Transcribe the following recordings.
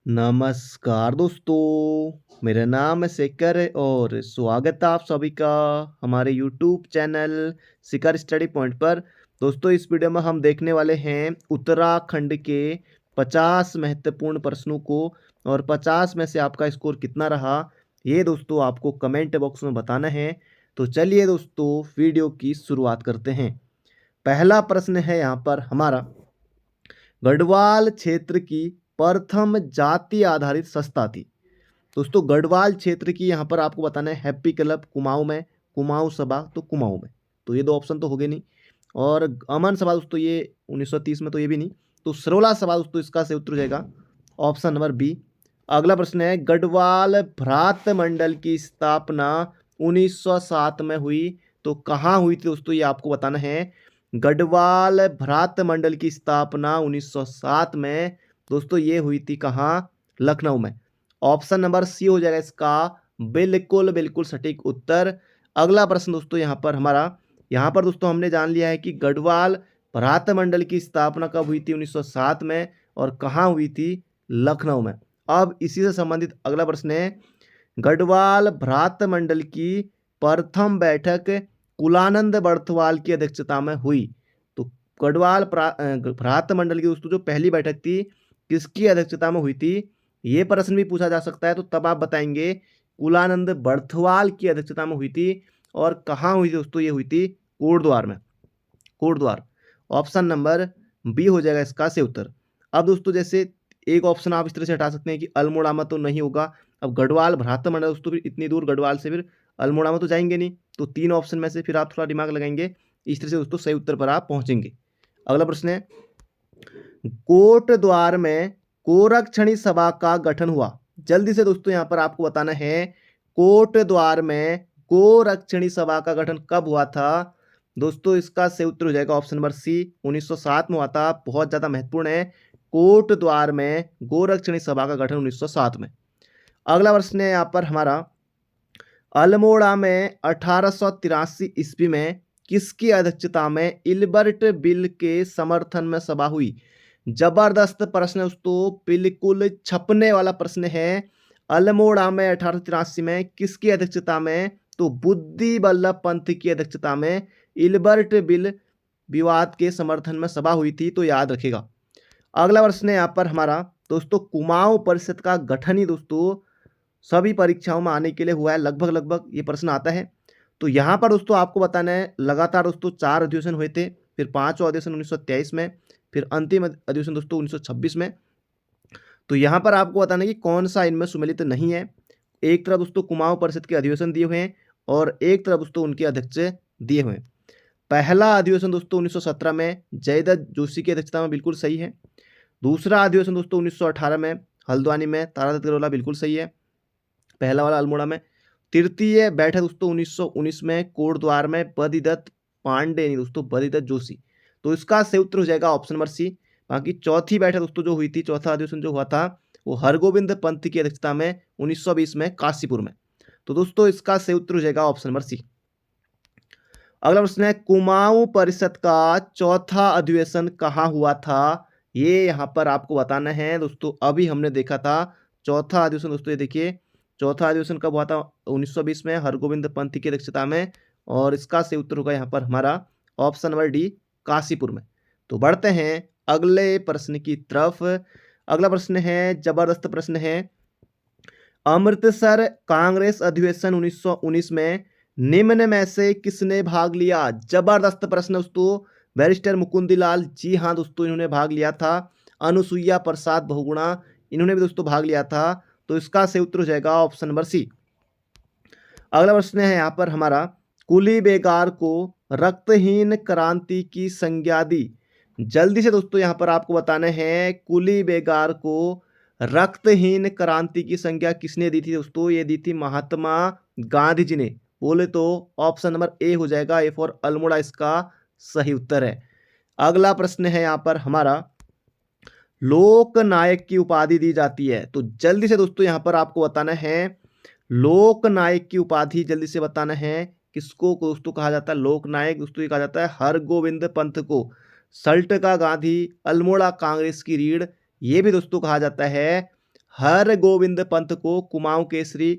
नमस्कार दोस्तों, मेरा नाम है शेखर और स्वागत है आप सभी का हमारे यूट्यूब चैनल शिखर स्टडी पॉइंट पर। दोस्तों, इस वीडियो में हम देखने वाले हैं उत्तराखंड के 50 महत्वपूर्ण प्रश्नों को और 50 में से आपका स्कोर कितना रहा ये दोस्तों आपको कमेंट बॉक्स में बताना है। तो चलिए दोस्तों वीडियो की शुरुआत करते हैं। पहला प्रश्न है यहाँ पर हमारा, गढ़वाल क्षेत्र की प्रथम जाति आधारित संस्था थी। दोस्तों, गढ़वाल क्षेत्र की यहाँ पर आपको बताना है हैप्पी क्लब कुमाऊं में, कुमाऊं सभा तो कुमाऊं में, तो ये दो ऑप्शन तो हो गए नहीं। और अमन सभा दोस्तों ये 1930 में, तो ये भी नहीं। तो सरोला सभा दोस्तों इसका से उत्तर हो जाएगा ऑप्शन नंबर बी। अगला प्रश्न है, गढ़वाल भ्रात मंडल की स्थापना 1907 में हुई, तो कहाँ हुई थी दोस्तों, ये आपको बताना है। गढ़वाल भ्रात मंडल की स्थापना 1907 में दोस्तों ये हुई थी कहाँ, लखनऊ में। ऑप्शन नंबर सी हो जाएगा इसका बिल्कुल बिल्कुल सटीक उत्तर। अगला प्रश्न दोस्तों यहाँ पर दोस्तों हमने जान लिया है कि गढ़वाल भ्रात मंडल की स्थापना कब हुई थी, 1907 में, और कहाँ हुई थी, लखनऊ में। अब इसी से संबंधित अगला प्रश्न है, गढ़वाल भ्रात मंडल की प्रथम बैठक कुलानंद बर्थवाल की अध्यक्षता में हुई। तो गढ़वाल भ्रात मंडल की दोस्तों जो पहली बैठक थी किसकी अध्यक्षता में हुई थी, ये प्रश्न भी पूछा जा सकता है। तो तब आप बताएंगे कुलानंद बर्थवाल की अध्यक्षता में हुई थी। और कहाँ हुई थी दोस्तों, ये हुई थी कोटद्वार में, कोटद्वार। ऑप्शन नंबर बी हो जाएगा इसका से उत्तर। अब दोस्तों जैसे एक ऑप्शन आप इस तरह से हटा सकते हैं कि अल्मोड़ा में तो नहीं होगा। अब गढ़वाल भ्रात मंडल दोस्तों फिर इतनी दूर गढ़वाल से फिर अल्मोड़ा में तो जाएंगे नहीं, तो तीन ऑप्शन में से फिर आप थोड़ा दिमाग लगाएंगे, इस तरह से दोस्तों सही उत्तर पर आप पहुंचेंगे। अगला प्रश्न है, कोटद्वार में गोरक्षणी सभा का गठन हुआ। जल्दी से दोस्तों यहाँ पर आपको बताना है, कोटद्वार में गोरक्षणी सभा का गठन कब हुआ था। दोस्तों इसका सही उत्तर हो जाएगा ऑप्शन नंबर सी, 1907 में हुआ था। बहुत ज्यादा महत्वपूर्ण है, कोटद्वार में गोरक्षणी सभा का गठन 1907 में। अगला प्रश्न है यहाँ पर हमारा, अल्मोड़ा में 1883 ईस्वी में किसकी अध्यक्षता में इल्बर्ट बिल के समर्थन में सभा हुई। जबरदस्त प्रश्न है दोस्तों, बिल्कुल छपने वाला प्रश्न है। अल्मोड़ा में 1883 में किसकी अध्यक्षता में, तो बुद्धि बल्लभ पंत की अध्यक्षता में इल्बर्ट बिल विवाद के समर्थन में सभा हुई थी, तो याद रखिएगा। अगला प्रश्न है यहाँ पर हमारा दोस्तों, कुमाऊं परिषद का गठन ही दोस्तों सभी परीक्षाओं में आने के लिए हुआ है, लगभग लगभग ये प्रश्न आता है। तो यहाँ पर दोस्तों आपको बताना है, लगातार दोस्तों 4 अधिवेशन हुए थे, फिर 5वां अधिवेशन 1923 में, फिर अंतिम अधिवेशन दोस्तों 1926 में। तो यहाँ पर आपको बताना है कि कौन सा इनमें सुमेलित नहीं है। एक तरफ दोस्तों कुमाऊं परिषद के अधिवेशन दिए हुए हैं और एक तरफ दोस्तों उनके अध्यक्ष दिए हुए हैं। पहला अधिवेशन दोस्तों 1917 में जयदत्त जोशी की अध्यक्षता में, बिल्कुल सही है। दूसरा अधिवेशन दोस्तों 1918 में हल्द्वानी में तारादत्त गहलोत, बिल्कुल सही है, पहला वाला अल्मोड़ा में। तृतीय बैठक दोस्तों 1919 में कोटद्वार में बद्रीदत्त पांडे, नहीं दोस्तों बद्रीदत्त जोशी, तो इसका सही उत्तर हो जाएगा ऑप्शन नंबर सी। बाकी चौथी बैठक दोस्तों जो हुई थी, चौथा अधिवेशन जो हुआ था, वो हरगोविंद पंत की अध्यक्षता में 1920 में काशीपुर में। तो दोस्तों इसका सही उत्तर हो जाएगा ऑप्शन नंबर सी। अगला प्रश्न है, कुमाऊं परिषद का चौथा अधिवेशन कहाँ हुआ था, ये यहाँ पर आपको बताना है दोस्तों। अभी हमने देखा था चौथा अधिवेशन दोस्तों, ये देखिए चौथा अधिवेशन कब हुआ था, 1920 में हरगोविंद पंत की अध्यक्षता में, और इसका सही उत्तर होगा यहाँ पर हमारा ऑप्शन नंबर डी, काशीपुर में। तो बढ़ते हैं अगले प्रश्न की तरफ। अगला प्रश्न है, जबरदस्त प्रश्न है, अमृतसर कांग्रेस अधिवेशन 1919 में निम्न में से किसने भाग लिया। जबरदस्त प्रश्न दोस्तों, बैरिस्टर मुकुंदलाल, जी हाँ दोस्तों इन्होंने भाग लिया था। अनुसुईया प्रसाद बहुगुणा, इन्होंने भी दोस्तों भाग लिया था। तो इसका सही उत्तर हो जाएगा ऑप्शन नंबर सी। अगला प्रश्न है यहाँ पर हमारा, कुली बेगार को रक्तहीन क्रांति की संज्ञा दी। जल्दी से दोस्तों यहाँ पर आपको बताना है, कुली बेगार को रक्तहीन क्रांति की संज्ञा किसने दी थी दोस्तों, ये दी थी महात्मा गांधी जी ने। बोले तो ऑप्शन नंबर ए हो जाएगा, ए फॉर अल्मोड़ा इसका सही उत्तर है। अगला प्रश्न है यहाँ पर हमारा, लोक नायक की उपाधि दी जाती है। तो जल्दी से दोस्तों यहाँ पर आपको बताना है, लोक नायक की उपाधि जल्दी से बताना है किसको दोस्तों कहा जाता है। लोक नायक दोस्तों ये कहा जाता है हरगोविंद पंत को। सल्ट का गांधी, अल्मोड़ा कांग्रेस की रीढ़, ये भी दोस्तों कहा जाता है हर गोविंद पंत को कुमाऊं केसरी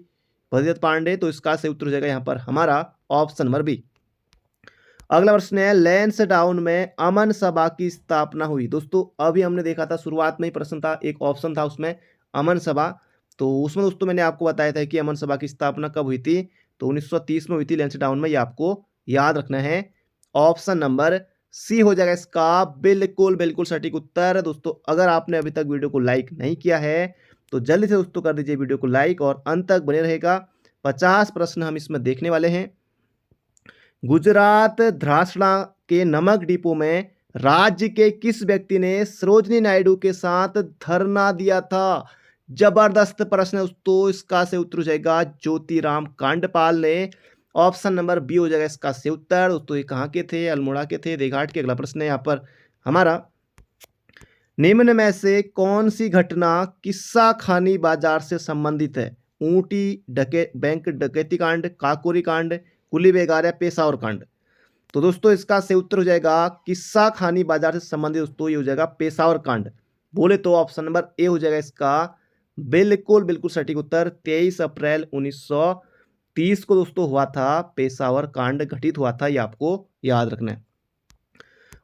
भगीरथ पांडे। तो इसका सही उत्तर हो जाएगा यहाँ पर हमारा ऑप्शन नंबर बी। अगला प्रश्न है लैंसडाउन में अमन सभा की स्थापना हुई। दोस्तों अभी हमने देखा था शुरुआत में ही प्रश्न था, एक ऑप्शन था उसमें अमन सभा। तो उसमें दोस्तों मैंने आपको बताया था कि अमन सभा की स्थापना कब हुई थी, तो 1930 में हुई थी लैंसडाउन में। ये आपको याद रखना है। ऑप्शन नंबर सी हो जाएगा इसका बिल्कुल बिल्कुल सटीक उत्तर। दोस्तों अगर आपने अभी तक वीडियो को लाइक नहीं किया है तो जल्दी से दोस्तों कर दीजिए वीडियो को लाइक और अंत तक बने रहेगा। 50 प्रश्न हम इसमें देखने वाले हैं। गुजरात धरासड़ा के नमक डिपो में राज्य के किस व्यक्ति ने सरोजनी नायडू के साथ धरना दिया था? जबरदस्त प्रश्न है दोस्तों। इसका से उत्तर हो जाएगा ज्योतिराम कांडपाल ने। ऑप्शन नंबर बी हो जाएगा इसका से उत्तर। दोस्तों ये कहाँ के थे? अल्मोड़ा के थे, देघाट के। अगला प्रश्न है यहाँ पर हमारा, निम्न में से कौन सी घटना किस्सा खानी बाजार से संबंधित है? ऊंटी बैंक डकैती कांड, काकोरी कांड, कुली बेगार या पेशावर कांड। तो दोस्तों इसका सही उत्तर हो जाएगा किस्सा खानी बाजार से संबंधित। दोस्तों ये हो जाएगा पेशावर कांड। बोले तो ऑप्शन नंबर ए हो जाएगा इसका बिल्कुल बिल्कुल सटीक उत्तर। 23 अप्रैल 1930 को दोस्तों हुआ था पेशावर कांड, घटित हुआ था। ये आपको याद रखना है।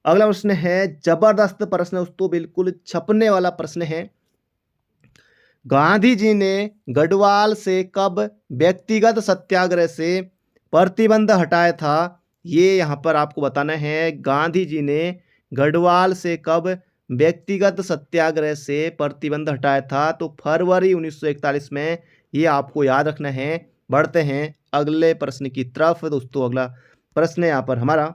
अगला प्रश्न है जबरदस्त प्रश्न है दोस्तों, बिल्कुल छपने वाला प्रश्न है। गांधी जी ने गढ़वाल से कब व्यक्तिगत सत्याग्रह से प्रतिबंध हटाया था? ये यहां पर आपको बताना है। गांधी जी ने गढ़वाल से कब व्यक्तिगत सत्याग्रह से प्रतिबंध हटाया था? तो फरवरी 1941 में। ये आपको याद रखना है। बढ़ते हैं अगले प्रश्न की तरफ। दोस्तों अगला प्रश्न है यहाँ पर हमारा,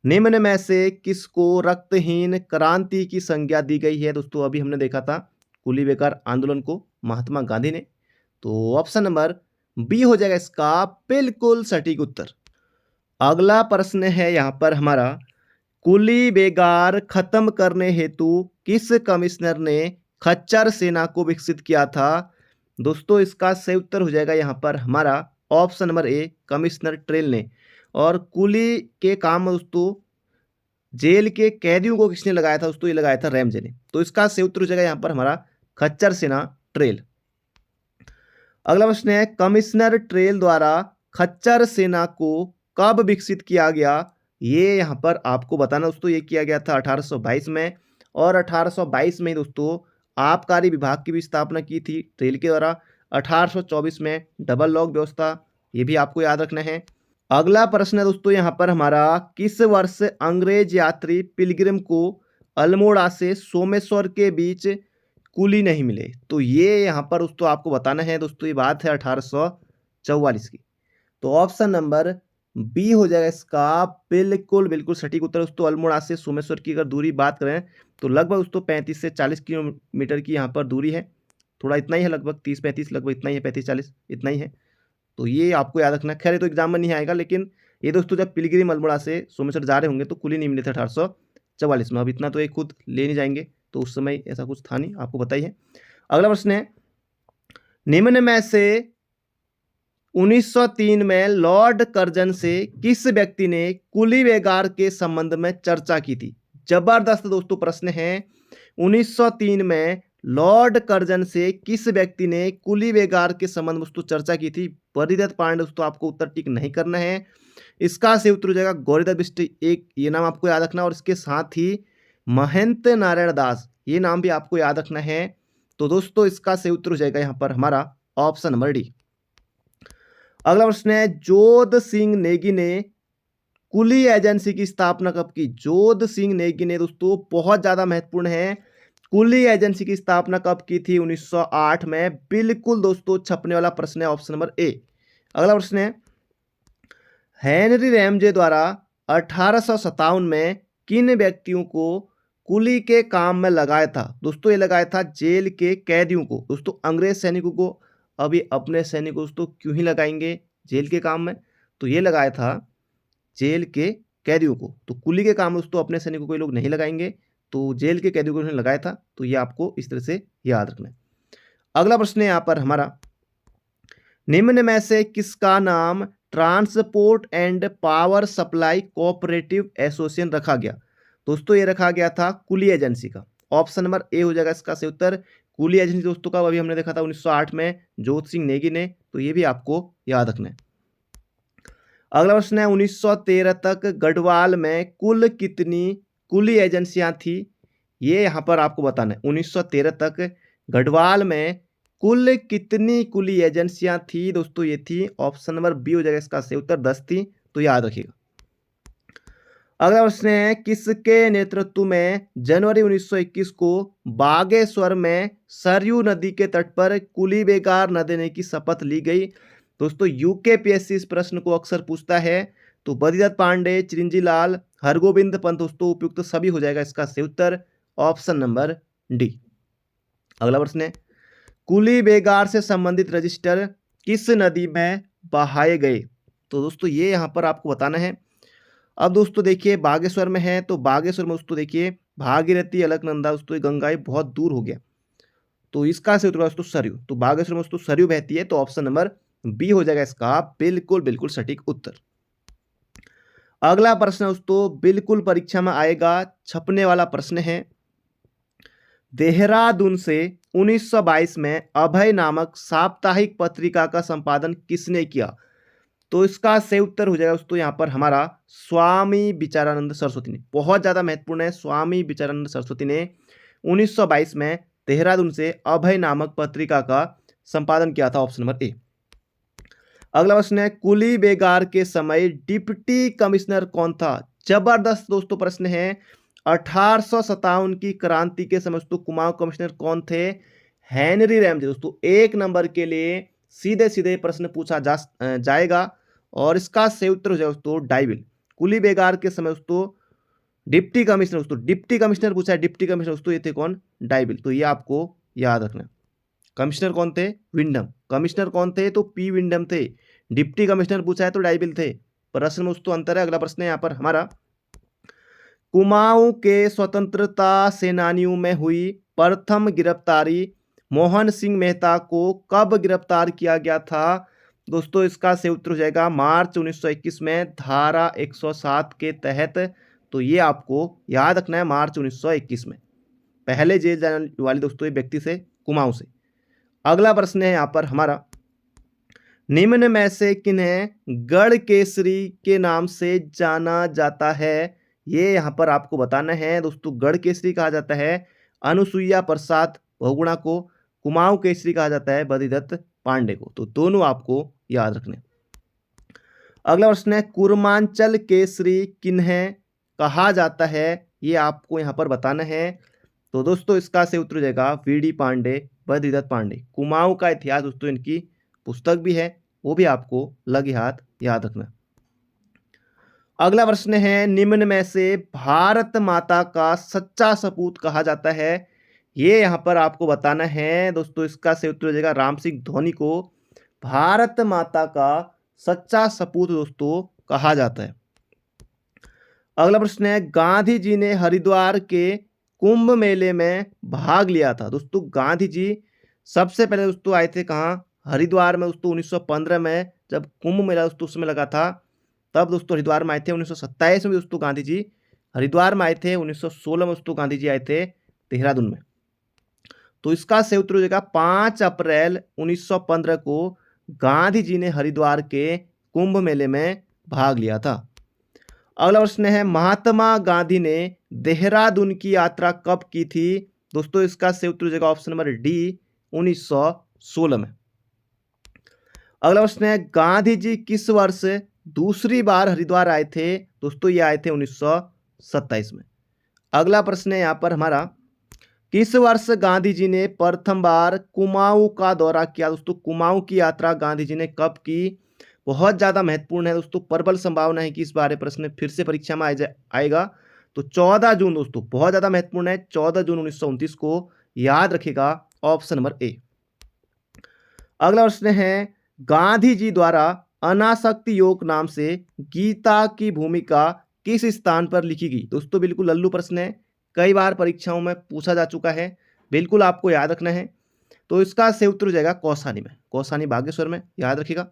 निम्न में से किसको रक्तहीन क्रांति की संज्ञा दी गई है? दोस्तों अभी हमने देखा था कुली बेकार आंदोलन को महात्मा गांधी ने। तो ऑप्शन नंबर बी हो जाएगा इसका बिल्कुल सटीक उत्तर। अगला प्रश्न है यहाँ पर हमारा, कुली बेगार खत्म करने हेतु किस कमिश्नर ने खच्चर सेना को विकसित किया था? दोस्तों इसका सही उत्तर हो जाएगा यहाँ पर हमारा option number A commissioner trail ने। और कुली के काम में दोस्तों जेल के कैदियों को किसने लगाया था? दोस्तों ये लगाया था रैमजे ने। तो इसका सही उत्तर हो जाएगा यहाँ पर हमारा खच्चर सेना ट्रेल। अगला प्रश्न है, कमिश्नर ट्रेल द्वारा खच्चर सेना को कब विकसित किया गया? ये यहाँ पर आपको बताना दोस्तों। ये किया गया था 1822 में। और 1822 में दोस्तों आबकारी विभाग की भी स्थापना की थी ट्रेल के द्वारा। 1824 में डबल लॉक व्यवस्था, ये भी आपको याद रखना है। अगला प्रश्न है दोस्तों यहाँ पर हमारा, किस वर्ष अंग्रेज यात्री पिलग्रिम को अल्मोड़ा से सोमेश्वर के बीच कुली नहीं मिले? तो ये यहाँ पर दोस्तों आपको बताना है। दोस्तों ये बात है 1844 की। तो ऑप्शन नंबर बी हो जाएगा इसका बिल्कुल बिल्कुल सटीक उत्तर। दोस्तों अल्मोड़ा से सोमेश्वर की अगर दूरी बात करें तो लगभग दोस्तों 35 से 40 किलोमीटर की यहाँ पर दूरी है। थोड़ा इतना ही है, लगभग 30-35, लगभग इतना ही है, 35-40 इतना ही है। तो ये आपको याद रखना। खैर ये तो एग्जाम में नहीं आएगा, लेकिन ये दोस्तों जब पिलग्रिम अल्मोड़ा से सोमेश्वर जा रहे होंगे तो कुली नहीं मिले थे 1844 में। अब इतना तो ये खुद ले नहीं जाएंगे, तो उस समय ऐसा कुछ था नहीं, आपको पता ही है। अगला प्रश्न है, निम्न में से 1903 में लॉर्ड कर्जन से किस व्यक्ति ने कुली बेगार के संबंध में चर्चा की थी? जबरदस्त दोस्तों प्रश्न है। 1903 में लॉर्ड कर्जन से किस व्यक्ति ने कुली बेगार के संबंध में दोस्तों चर्चा की थी? गौरीदत्त पांडे। दोस्तों आपको उत्तर टिक नहीं करना है। इसका सही उत्तर हो जाएगा गौरीदत्त बिष्ट। एक ये नाम आपको याद रखना, और इसके साथ ही महंत नारायण दास, ये नाम भी आपको याद रखना है। तो दोस्तों इसका सही उत्तर हो जाएगा यहाँ पर हमारा ऑप्शन नंबर डी। अगला प्रश्न है, जोध सिंह नेगी ने कुली एजेंसी की स्थापना कब की? जोध सिंह नेगी ने दोस्तों बहुत ज्यादा महत्वपूर्ण है। कुली एजेंसी की स्थापना कब की थी? 1908 में। बिल्कुल दोस्तों छपने वाला प्रश्न है, ऑप्शन नंबर ए। अगला प्रश्न है, हेनरी रैमजे द्वारा 1857 में किन व्यक्तियों को कुली के काम में लगाया था? दोस्तों ये लगाया था जेल के कैदियों को। दोस्तों अंग्रेज सैनिकों को अभी अपने सैनिकों दोस्तों क्यों ही लगाएंगे जेल के काम में? तो ये लगाया था जेल के कैदियों को। तो कुली के काम में दोस्तों अपने सैनिकों को ये लोग नहीं लगाएंगे, तो जेल के कैदियों को उन्होंने लगाया था। तो ये आपको इस तरह से याद रखना है। अगला प्रश्न है यहाँ पर हमारा, निम्न में से किसका नाम transport and power supply cooperative association रखा गया? दोस्तों ये रखा गया था कुली एजेंसी का। ऑप्शन नंबर ए हो जाएगा इसका सही उत्तर। कुली एजेंसी दोस्तों का अभी हमने देखा था 1908 में जोत सिंह नेगी ने, तो ये भी आपको याद रखना है। अगला प्रश्न है 1913 तक गढ़वाल में कुल कितनी कुली एजेंसियां थी, ये यहाँ पर आपको बताना है। 1913 तक गढ़वाल में कुल कितनी कुली एजेंसियां थी दोस्तों, ये थी ऑप्शन नंबर बी हो जाएगा इसका सही उत्तर, 10 थी, तो याद रखिएगा। अगला प्रश्न है किसके नेतृत्व में जनवरी 1921 को बागेश्वर में सरयू नदी के तट पर कुली बेगार न देने की शपथ ली गई। दोस्तों यूकेपीएससी इस प्रश्न को अक्सर पूछता है, तो बद्रीदत्त पांडे, चिरंजी लाल, हरगोविंद पंत दोस्तों उपयुक्त सभी हो जाएगा इसका सही उत्तर, ऑप्शन नंबर डी। अगला प्रश्न है कुली बेगार से संबंधित रजिस्टर किस नदी में बहाए गए, तो दोस्तों ये यहाँ पर आपको बताना है। अब दोस्तों देखिए बागेश्वर में है, तो बागेश्वर में दोस्तों देखिए भागीरथी, अलकनंदा दोस्तों गंगा बहुत दूर हो गया, तो इसका से उत्तर दोस्तों सरयू, तो बागेश्वर में दोस्तों सरयू बहती है, तो ऑप्शन नंबर बी हो जाएगा इसका बिल्कुल बिल्कुल सटीक उत्तर। अगला प्रश्न दोस्तों बिल्कुल परीक्षा में आएगा, छपने वाला प्रश्न है। देहरादून से 1922 में अभय नामक साप्ताहिक पत्रिका का संपादन किसने किया, तो इसका सही उत्तर हो जाएगा दोस्तों यहाँ पर हमारा स्वामी विचारानंद सरस्वती ने। बहुत ज़्यादा महत्वपूर्ण है, स्वामी विचारानंद सरस्वती ने 1922 में देहरादून से अभय नामक पत्रिका का संपादन किया था, ऑप्शन नंबर ए। अगला प्रश्न है कुली बेगार के समय डिप्टी कमिश्नर कौन था, जबरदस्त दोस्तों प्रश्न है। 1857 की क्रांति के समय दोस्तों कुमाऊं कमिश्नर कौन थे, हेनरी रैमजे। दोस्तों 1 नंबर के लिए सीधे सीधे प्रश्न पूछा जाएगा और इसका सही उत्तर हो जाएगा दोस्तों डाइविल। कुली बेगार के समय दोस्तों डिप्टी कमिश्नर पूछा है, डिप्टी कमिश्नर दोस्तों ये थे कौन, डाइविल, तो ये आपको याद रखना। कमिश्नर कौन थे, विंडम, कमिश्नर कौन थे तो पी विंडम थे, डिप्टी कमिश्नर पूछा है तो डाइविल थे, प्रश्न में दोस्तों अंतर है। अगला प्रश्न है यहाँ पर हमारा कुमाऊं के स्वतंत्रता सेनानियों में हुई प्रथम गिरफ्तारी मोहन सिंह मेहता को कब गिरफ्तार किया गया था, दोस्तों इसका सही उत्तर हो जाएगा मार्च 1921 में धारा 107 के तहत, तो ये आपको याद रखना है, मार्च 1921 में पहले जेल जाने वाले दोस्तों ये व्यक्ति से कुमाऊं से। अगला प्रश्न है यहाँ पर हमारा निम्न में से किन्हें गढ़ केसरी के नाम से जाना जाता है, ये यहाँ पर आपको बताना है। दोस्तों गढ़ केसरी कहा जाता है अनुसुईया प्रसाद बहुगुणा को, कुमाऊं केसरी कहा जाता है बद्रीदत्त पांडे को, तो दोनों आपको याद रखने। अगला प्रश्न है कुर्मांचल केसरी किन्हें कहा जाता है, ये आपको यहाँ पर बताना है। तो दोस्तों इसका सही उत्तर हो जाएगा वीडी पांडे, बद्रीदत्त पांडे। कुमाऊं का इतिहास दोस्तों इनकी पुस्तक भी है, वो भी आपको लगे हाथ याद रखना। अगला प्रश्न है निम्न में से भारत माता का सच्चा सपूत कहा जाता है, ये यहाँ पर आपको बताना है। दोस्तों इसका सही उत्तर हो जाएगा राम सिंह धोनी को भारत माता का सच्चा सपूत दोस्तों कहा जाता है। अगला प्रश्न है गांधी जी ने हरिद्वार के कुंभ मेले में भाग लिया था, दोस्तों गांधी जी सबसे पहले दोस्तों आए थे कहाँ, हरिद्वार में दोस्तों 1915 में जब कुंभ मेला दोस्तों उसमें लगा था, तब दोस्तों हरिद्वार में आए थे। 1927 में दोस्तों गांधी जी हरिद्वार में आए थे, 1916 में दोस्तों गांधी जी आए थे देहरादून में, तो इसका सही उत्तर हो जाएगा 5 अप्रैल 1915 को गांधी जी ने हरिद्वार के कुंभ मेले में भाग लिया था। अगला प्रश्न है महात्मा गांधी ने देहरादून की यात्रा कब की थी, दोस्तों इसका सही उत्तर हो जाएगा ऑप्शन नंबर डी 1916 में। अगला प्रश्न है गांधी जी किस वर्ष दूसरी बार हरिद्वार आए थे, दोस्तों ये आए थे 1927 में। अगला प्रश्न है यहाँ पर हमारा किस वर्ष गांधी जी ने प्रथम बार कुमाऊं का दौरा किया, दोस्तों कुमाऊं की यात्रा गांधी जी ने कब की, बहुत ज़्यादा महत्वपूर्ण है दोस्तों, प्रबल संभावना है कि इस बारे प्रश्न फिर से परीक्षा में आएगा। तो 14 जून दोस्तों बहुत ज़्यादा महत्वपूर्ण है, 14 जून 1929 को याद रखेगा, ऑप्शन नंबर ए। अगला प्रश्न है गांधी जी द्वारा अनासक्ति योग नाम से गीता की भूमिका किस स्थान पर लिखी गई, दोस्तों बिल्कुल लल्लू प्रश्न है, कई बार परीक्षाओं में पूछा जा चुका है, बिल्कुल आपको याद रखना है। तो इसका सही उत्तर हो जाएगा कौसानी में, कौसानी बागेश्वर में, याद रखिएगा।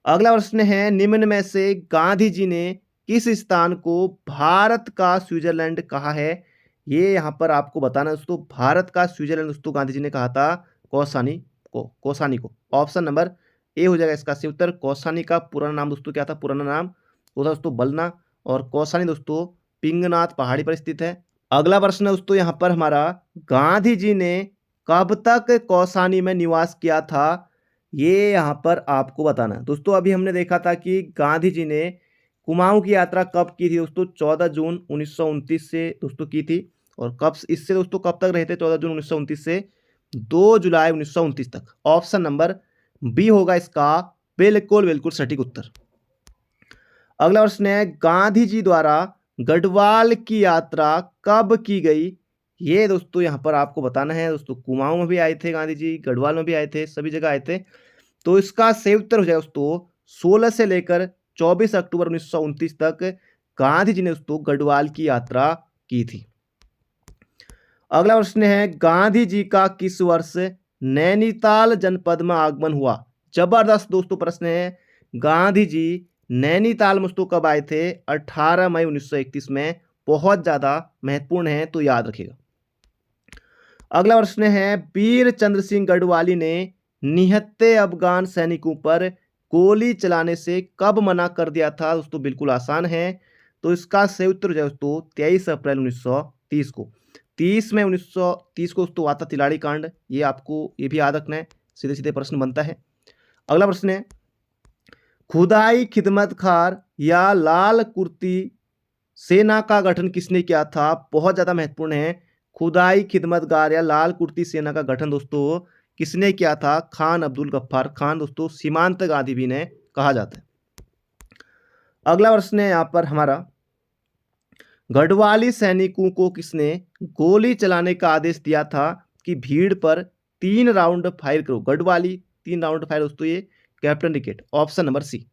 अगला प्रश्न है निम्न में से गांधी जी ने किस स्थान को भारत का स्विट्जरलैंड कहा है, ये यहाँ पर आपको बताना है दोस्तों, भारत का स्विट्जरलैंड दोस्तों गांधी जी ने कहा था कौसानी को। ऑप्शन नंबर ए हो जाएगा इसका सही उत्तर। कौसानी का पुराना नाम दोस्तों क्या था? पुराना नाम वो था दोस्तों बलना, और कौसानी दोस्तों पिंगनाथ पहाड़ी पर स्थित है। अगला प्रश्न है दोस्तों यहाँ पर हमारा, गांधी जी ने कब तक कौसानी में निवास किया था? ये यहाँ पर आपको बताना है दोस्तों। अभी हमने देखा था कि गांधी जी ने कुमाऊं की यात्रा कब की थी दोस्तों? 14 जून 1929 से दोस्तों की थी। और कब इससे दोस्तों कब तक रहे थे? 14 जून 1929 से 2 जुलाई 1929 तक। ऑप्शन नंबर बी होगा इसका बिल्कुल बिल्कुल सटीक उत्तर। अगला प्रश्न है, गांधी जी द्वारा गढ़वाल की यात्रा कब की गई? ये दोस्तों यहाँ पर आपको बताना है दोस्तों। कुमाऊं में भी आए थे गांधी जी, गढ़वाल में भी आए थे, सभी जगह आए थे। तो इसका सही उत्तर हो जाएगा दोस्तों 16 से लेकर 24 अक्टूबर 1929 तक गांधी जी ने दोस्तों गढ़वाल की यात्रा की थी। अगला प्रश्न है, गांधी जी का किस वर्ष नैनीताल जनपद में आगमन हुआ? जबरदस्त दोस्तों प्रश्न है। गांधी जी नैनीताल में दोस्तों कब आए थे? 18 मई 1931 में। बहुत ज्यादा महत्वपूर्ण है, तो याद रखिएगा। अगला प्रश्न है, वीर चंद्र सिंह गढ़वाली ने निहत्थे अफगान सैनिकों पर गोली चलाने से कब मना कर दिया था? दोस्तों बिल्कुल आसान है, तो इसका सही उत्तर हो जाए दोस्तों 23 अप्रैल 1930 को। 30 में 1930 को दोस्तों आता तिलाड़ी कांड। ये आपको ये भी याद रखना है, सीधे सीधे प्रश्न बनता है। अगला प्रश्न है, खुदाई खिदमतगार या लाल कुर्ती सेना का गठन किसने किया था? बहुत ज्यादा महत्वपूर्ण है। खुदाई खिदमतगार या लाल कुर्ती सेना का गठन दोस्तों किसने किया था? खान अब्दुल गफ्फार खान दोस्तों, सीमांत गांधी भी ने कहा जाता है। अगला प्रश्न है यहाँ पर हमारा, गढ़वाली सैनिकों को किसने गोली चलाने का आदेश दिया था कि भीड़ पर 3 राउंड फायर करो? गढ़वाली 3 राउंड फायर दोस्तों, ये कैप्टन रिकेट। Option number C.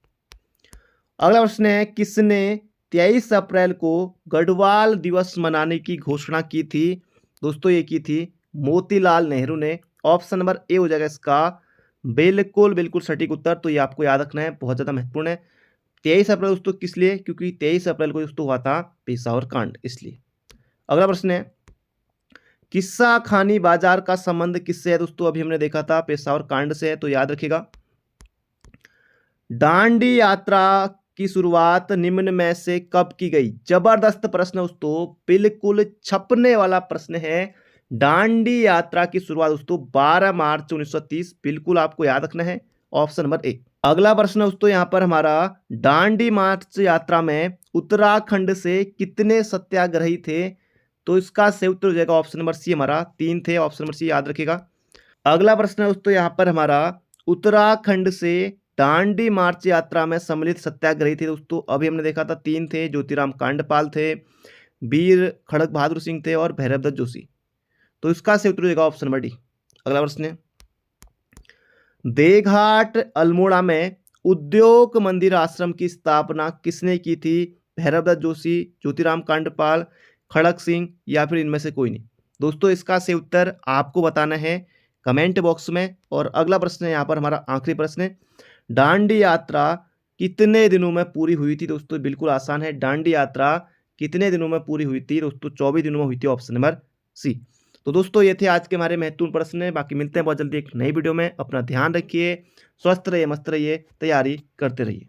अगला प्रश्न है, किसने 23 अप्रैल को गढ़वाल दिवस मनाने की घोषणा की थी? दोस्तों ये की थी मोतीलाल नेहरू ने। ऑप्शन नंबर ए हो जाएगा इसका बिल्कुल बिल्कुल सटीक उत्तर। तो ये आपको याद रखना है, बहुत ज़्यादा महत्वपूर्ण है। 23 अप्रैल दोस्तों किस लिए? क्योंकि 23 अप्रैल को दोस्तों हुआ था पेशावर कांड, इसलिए। अगला प्रश्न है, किस्सा खानी बाजार का संबंध किससे है? दोस्तों अभी हमने देखा था पेशावर कांड से है, तो याद रखिएगा। दांडी यात्रा की शुरुआत निम्न में से कब की गई? जबरदस्त प्रश्न दोस्तों, बिल्कुल छपने वाला प्रश्न है। दांडी यात्रा की शुरुआत दोस्तों 12 मार्च 1930, बिल्कुल आपको याद रखना है। Option number A. अगला प्रश्न दोस्तों यहाँ पर हमारा, दांडी मार्च यात्रा में उत्तराखंड से कितने सत्याग्रही थे? तो इसका सही उत्तर हो जाएगा ऑप्शन नंबर सी, हमारा 3 थे। ऑप्शन नंबर सी याद रखिएगा। अगला प्रश्न है दोस्तों यहाँ पर हमारा, उत्तराखंड से दांडी मार्च यात्रा में सम्मिलित सत्याग्रही थे दोस्तों। अभी हमने देखा था 3 थे, ज्योतिराम कांडपाल थे, वीर खड़क बहादुर सिंह थे, और भैरवदत्त जोशी। तो इसका सही उत्तर हो जाएगा ऑप्शन नंबर डी। अगला प्रश्न है, देघाट अल्मोड़ा में उद्योग मंदिर आश्रम की स्थापना किसने की थी? भैरवदत्त जोशी, ज्योतिराम कांडपाल, खड़क सिंह, या फिर इनमें से कोई नहीं। दोस्तों इसका सही उत्तर आपको बताना है कमेंट बॉक्स में। और अगला प्रश्न है यहाँ पर हमारा आखिरी प्रश्न है, दांडी यात्रा कितने दिनों में पूरी हुई थी? दोस्तों बिल्कुल आसान है, दांडी यात्रा कितने दिनों में पूरी हुई थी? दोस्तों 24 दिनों में हुई थी। Option number C. तो दोस्तों ये थे आज के हमारे महत्वपूर्ण प्रश्न। बाकी मिलते हैं बहुत जल्दी एक नई वीडियो में। अपना ध्यान रखिए, स्वस्थ रहिए, मस्त रहिए, तैयारी करते रहिए।